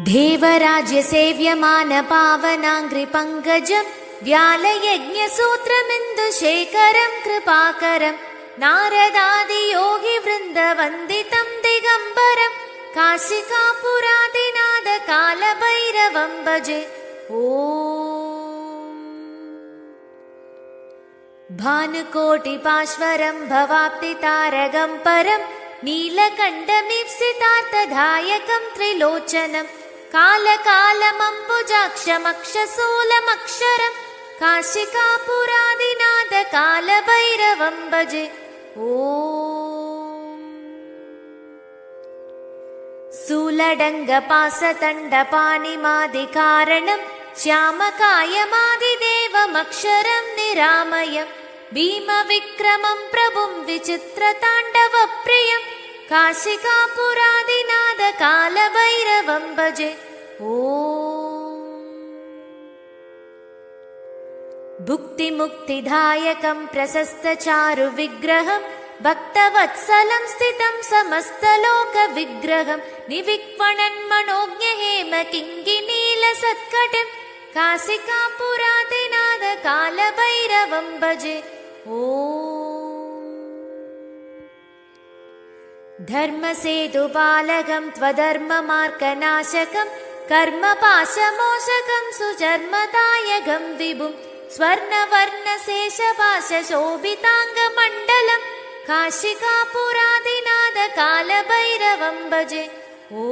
देवराज्यसेव्यमानपावनाङ्घ्रिपङ्कजं व्यालयज्ञसूत्रमिन्दुशेखरं कृपाकरं नारदादियोगिवृन्दवन्दितं दिगम्बरं काशिकापुरादिनाथकालभैरवं भजे। ॐ भानुकोटिपाश्वरं भवाप्तितारकं परं नीलकण्ठमीप्सितार्थदायकं त्रिलोचनं कालकालमम्बुजाक्षमक्षशूलमक्षरं काशिकापुरादिनाथकालभैरवं भजे। ॐ शूलडङ्गपासतण्डपाणिमादिकारणं श्यामकायमादिदेवमक्षरं निरामयं भीमविक्रमं प्रभुं विचित्रताण्डवप्रियं काशिकापुरादिनाथकालभैरवं भजे। ॐ भुक्तिमुक्तिदायकं प्रशस्तचारुविग्रहं भक्तवत्सलं स्थितं समस्तलोकविग्रहं निविक्वणन्मनोज्ञहेमकिङ्गिनीलसत्कटं काशिकापुरादिनाथकालभैरवं भजे। ॐ धर्मसेतुपालकं त्वधर्ममार्गनाशकं कर्मपाशमोचकं सुचर्मदायकं विभुं स्वर्णवर्णशेषपाशशोभिताङ्गमण्डलं काशिकापुरादिनाथकालभैरवं भजे। ॐ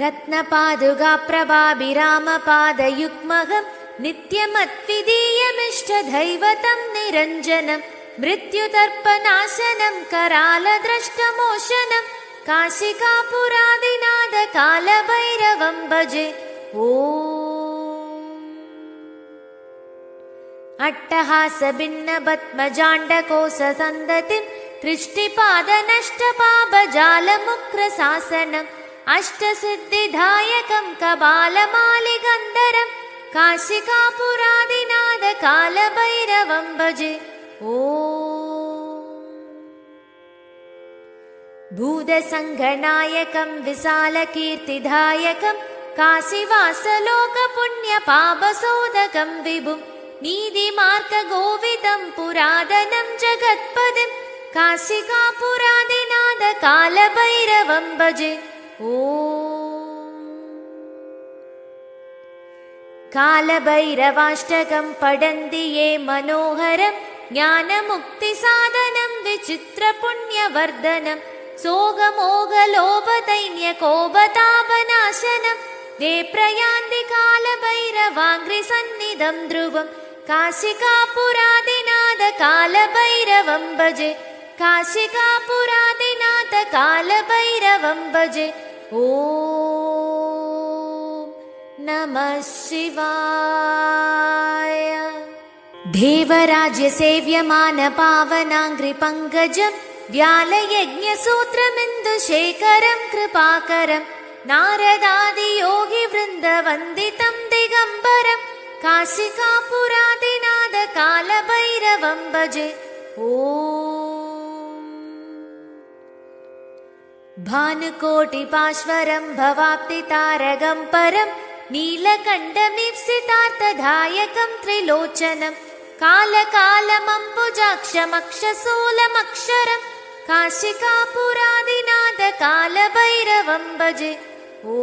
रत्नपादुकाप्रभाभिरामपादयुग्महं नित्यमद्वितीयमिष्टदैवतं निरञ्जनं मृत्युदर्पनाशनं करालद्रष्टमोचनं काशिकापुरादिनाथकालभैरवं भजे। ॐ अट्टहासभिन्नपद्मजाण्डकोशसन्दतिं दृष्टिपादनष्टपापजालमुक्रशासनम् अष्टसिद्धिदायकं कपालमालिगन्धरं काशिकापुरादिनाथकालभैरवं भजे। ॐ भूतसङ्घनायकं विशालकीर्तिदायकं काशीवासलोकपुण्यपापशोधकं विभुं नीतिमार्गगोविदं पुरातनं जगत्पदिं काशिकापुरादिनाथकालभैरवं भजे। ॐ कालभैरवाष्टकं पठन्ति ये मनोहरं ज्ञानमुक्तिसाधनं विचित्रपुण्यवर्धनं सोगमोगलोभदैन्यकोपतापनाशनं ते प्रयान्ति कालभैरवाङ्घ्रिसन्निधं ध्रुवं काशिकापुरादिनाथकालभैरवं भजे। काशिकापुरादिनाथकालभैरवं भजे। ॐ नमः शिवाय। देवराज्यसेव्यमानपावनाङ्घ्रिपङ्कजं व्यालयज्ञसूत्रमिन्दुशेखरं कृपाकरं नारदादियोगिवृन्दवन्दितं दिगम्बरं काशिकापुरादिनाथकालभैरवं भजे। ॐ भानुकोटिपाश्वरं भवाप्तितारकं परं नीलकण्ठमीप्सितार्थदायकं त्रिलोचनं कालकालमम्बुजाक्षमक्षशूलमक्षरं काशिकापुरादिनाथकालभैरवं भजे। ॐ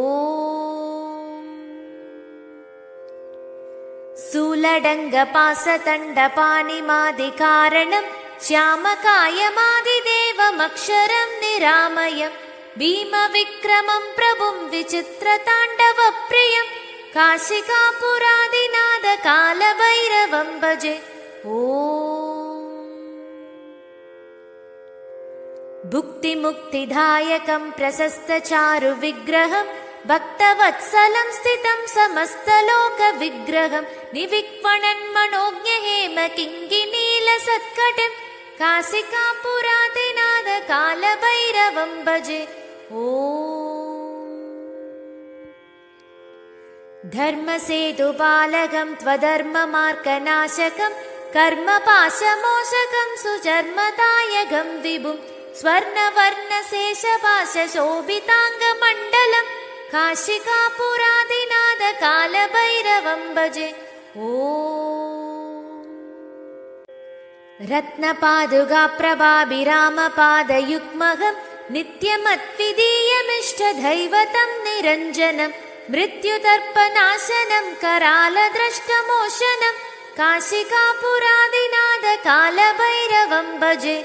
शूलडङ्गपासतण्डपाणिमादिकारणं श्यामकायमादिदेवमक्षरं निरामयं भीमविक्रमं प्रभुं विचित्रताण्डवप्रियं काशिकापुरादिनाथकालभैरवं भजे। ॐ भुक्तिमुक्तिदायकं प्रशस्तचारुविग्रहं भक्तवत्सलं स्थितं समस्तलोकविग्रहं निविक्वणन्मनोज्ञहेमकिङ्गिनीलसत्कटं काशिकापुरादिनाथकालभैरवं भजे। ॐ धर्मसेतुपालकं त्वधर्ममार्गनाशकं कर्मपाशमोचकं सुचर्मदायकं विभुं स्वर्णवर्णशेषपाशशोभिताङ्गमण्डलं काशिकापुरादिनाथ कालभैरवं भजे। रत्नपादुकाप्रभाभिरामपादयुग्महं नित्यमद्वितीयमिष्टदैवतं निरञ्जनं मृत्युदर्पनाशनं करालद्रष्टमोचनं काशिकापुरादिनाथ कालभैरवं भजे।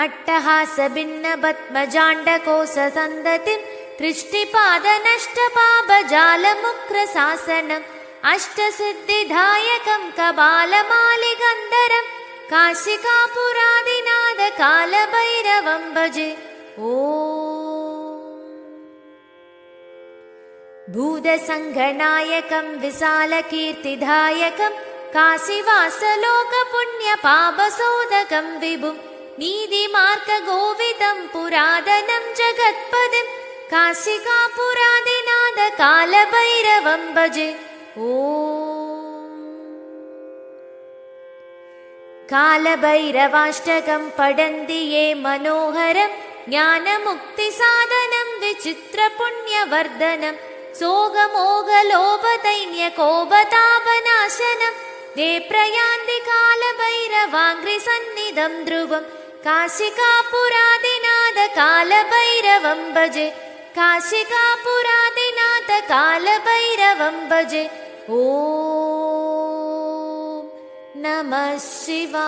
अट्टहासभिन्नपद्मजाण्डकोशसन्दतिं दृष्टिपादनष्टपापजालमुक्रशासनम् अष्टसिद्धिदायकं कपालमालिगन्धरं काशिकापुरादिनाथ कालभैरवं भजे। भूतसङ्घनायकं विशालकीर्तिदायकं काशीवासलोकपुण्यपापशोधकं विभुं नीतिमार्गगोविदं पुरातनं जगत्पदिं काशिकापुरादिनाथ कालभैरवं भजे। कालभैरवाष्टकं पठन्ति ये मनोहरं ज्ञानमुक्तिसाधनं विचित्रपुण्यवर्धनं सोगमोगलोभदैन्यकोपतापनाशनं ते प्रयान्ति कालभैरवाङ्घ्रिसन्निधं ध्रुवं काशिकापुरादिनाथ कालभैरवं भजे। काशिकापुरादिनाथ कालभैरवं भजे। ॐ नमः शिवाय।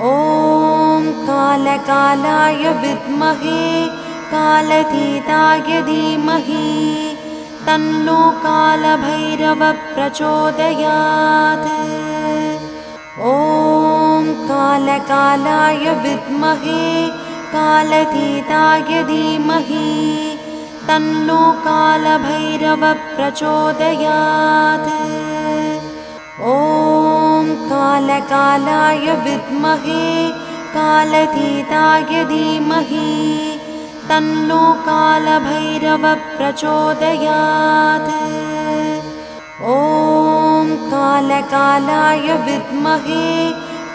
ॐ कालकालाय विद्महे कालतीताय धीमहि तन्नो कालभैरवः प्रचोदयात्। ॐ कालकालाय विद्महे कालतीताय धीमहि तन्नो कालभैरवः प्रचोदयात्। ॐ कालकालाय विद्महे कालतीताय धीमहि तन्नो कालभैरवः प्रचोदयात्। ॐ कालकालाय विद्महे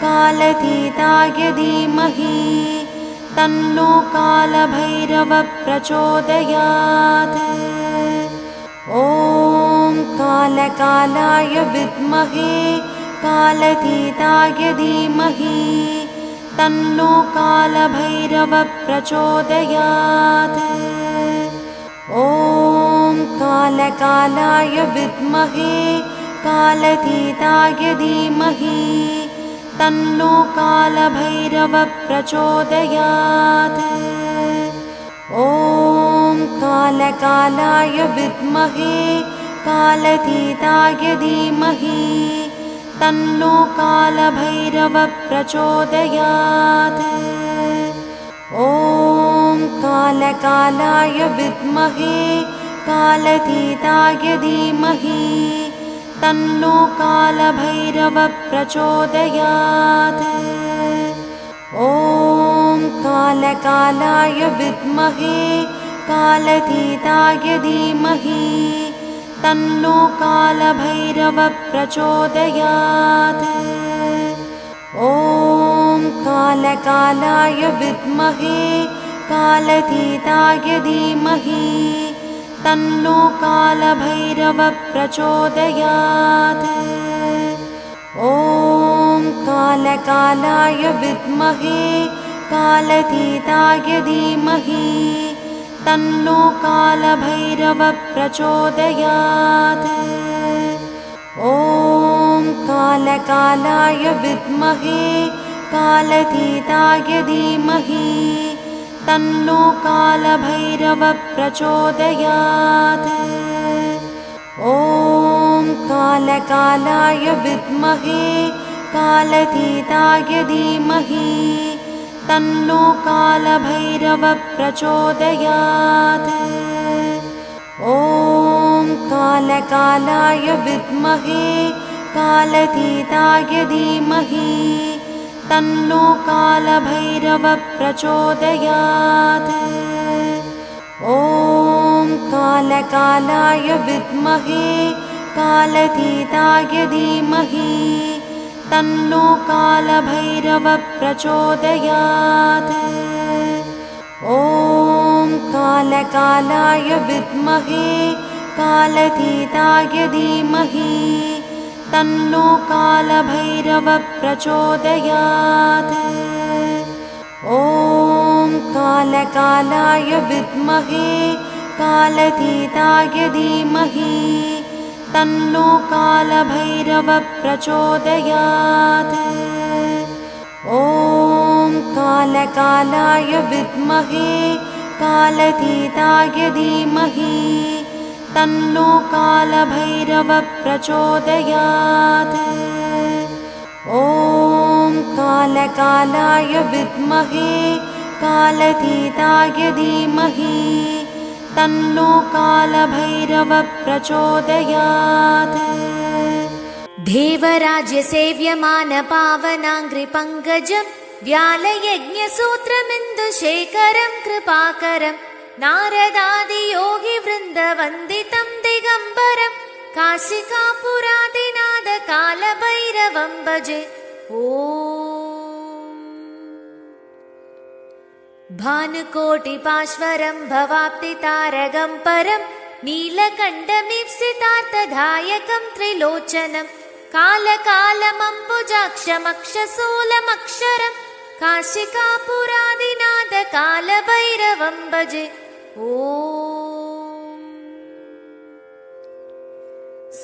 कालतीताय धीमहि तन्नो कालभैरवः प्रचोदयात्। ॐ कालकालाय विद्महे कालतीताय धीमहि तन्नो कालभैरवः प्रचोदयात्। ॐ कालकालाय विद्महे कालतीताय धीमहि तन्नो कालभैरवः प्रचोदयात्। ॐ कालकालाय विद्महे कालतीताय धीमहि तन्नो कालभैरवः प्रचोदयात्। ॐ कालकालाय विद्महे कालतीताय धीमहि तन्नो कालभैरवः प्रचोदयात्। ॐ कालकालाय विद्महे कालतीताय धीमहि तन्नो कालभैरवः प्रचोदयात्। ॐ कालकालाय विद्महे कालतीताय धीमहि तन्नो कालभैरवः प्रचोदयात्। ॐ कालकालाय विद्महे कालतीताय धीमहि तन्नो कालभैरवः प्रचोदयात्। ॐ कालकालाय विद्महे कालतीताय धीमहि तन्नो कालभैरवः प्रचोदयात्। ॐ कालकालाय विद्महे कालतीताय धीमहि तन्नो कालभैरवः प्रचोदयात्। ॐ कालकालाय विद्महे कालतीताय धीमहि तन्नो कालभैरवः प्रचोदयात्। ॐ कालकालाय विद्महे कालतीताय धीमहि तन्नो कालभैरवः प्रचोदयात्। ॐ कालकालाय विद्महे कालतीताय धीमहि तन्नो कालभैरवः प्रचोदयात्। ॐ कालकालाय विद्महे कालतीताय धीमहि तन्नो कालभैरवः प्रचोदयात्। ॐ कालकालाय विद्महे कालतीताय धीमहि तन्नो कालभैरवः प्रचोदयात्। ॐ कालकालाय विद्महे कालतीताय धीमहि तन्नो कालभैरवः प्रचोदयात्। देवराज्यसेव्यमानपावनाङ्घ्रिपङ्कजं व्यालयज्ञसूत्रमिन्दुशेखरं कृपाकरं नारदादियोगिवृन्दवन्दितं दिगम्बरं काशिकापुरादिनाथकालभैरवं भजे। ॐ भानुकोटिपाश्वरं भवाप्तितारकं परं नीलकण्ठमीप्सितार्थदायकं त्रिलोचनं कालकालमम्बुजाक्षमक्षशूलमक्षरं काशिकापुरादिनाथकालभैरवं भजे। ॐ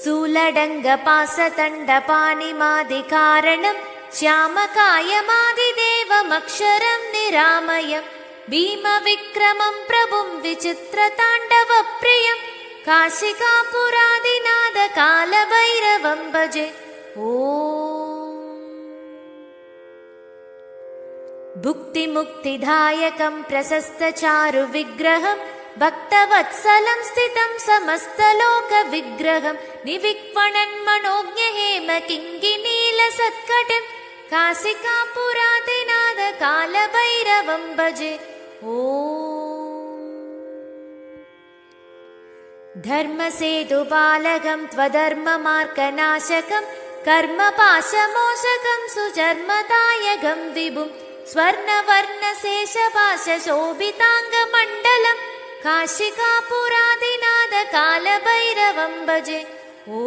शूलडङ्गपासदण्डपाणिमादिकारणं श्यामकायमादिदेवमक्षरं निरामयं भीमविक्रमं प्रभुं विचित्रताण्डवप्रियं काशिकापुरादिनाथकालभैरवं भजे। ॐ भुक्तिमुक्तिदायकं प्रशस्तचारुविग्रहं भक्तवत्सलं स्थितं समस्तलोकविग्रहं निविक्वणन्मनोज्ञहेमकिङ्किनीलसत्कटं काशिकापुरादिनाथकालभैरवं भजे। ॐ धर्मसेतुपालकं त्वधर्ममार्गनाशकं कर्मपाशमोचकं सुचर्मदायकं विभुं स्वर्णवर्णशेषपाशशोभिताङ्गमण्डलं काशिकापुरादिनाथकालभैरवं भजे। ॐ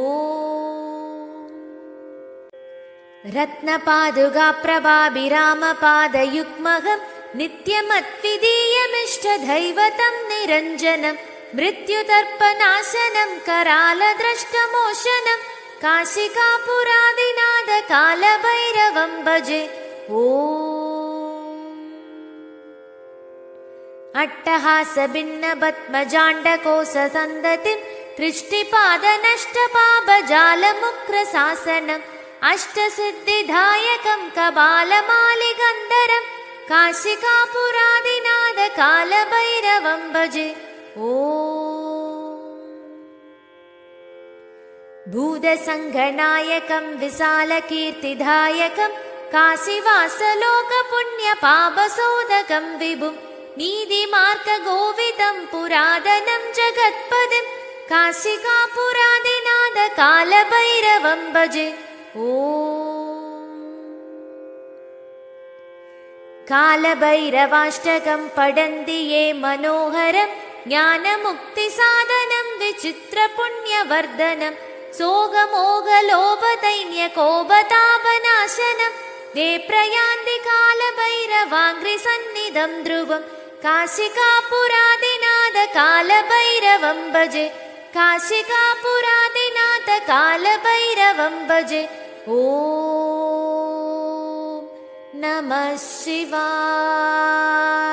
रत्नपादुकाप्रभाभिरामपादयुग्महं नित्यमद्वितीयमिष्टदैवतं निरञ्जनं मृत्युदर्पनाशनं करालद्रष्टमोचनं काशिकापुरादिनाथकालभैरवं भजे। ॐ अट्टहासभिन्नपद्मजाण्डकोशसन्दतिं दृष्टिपादनष्टपापजालमुक्रशासनम् अष्टसिद्धिदायकं कपालमालिगन्धरं काशिकापुरादिनाथकालभैरवं भजे। ॐ भूतसङ्घनायकं विशालकीर्तिदायकं काशीवासलोकपुण्यपापशोधकं विभुं नीतिमार्गगोविदं पुरातनं जगत्पदिं काशिकापुरादिनाथकालभैरवं भजे। ॐ कालभैरवाष्टकं पठन्ति ये मनोहरं ज्ञानमुक्तिसाधनं विचित्रपुण्यवर्धनं सोगमोगलोभदैन्यकोपतापनाशनं ते प्रयान्ति कालभैरवाङ्घ्रिसन्निधं ध्रुवं काशिकापुरादिनाथकालभैरवं भजे। काशिकापुरादिनाथकालभैरवं भजे। ॐ नमः शिवाय।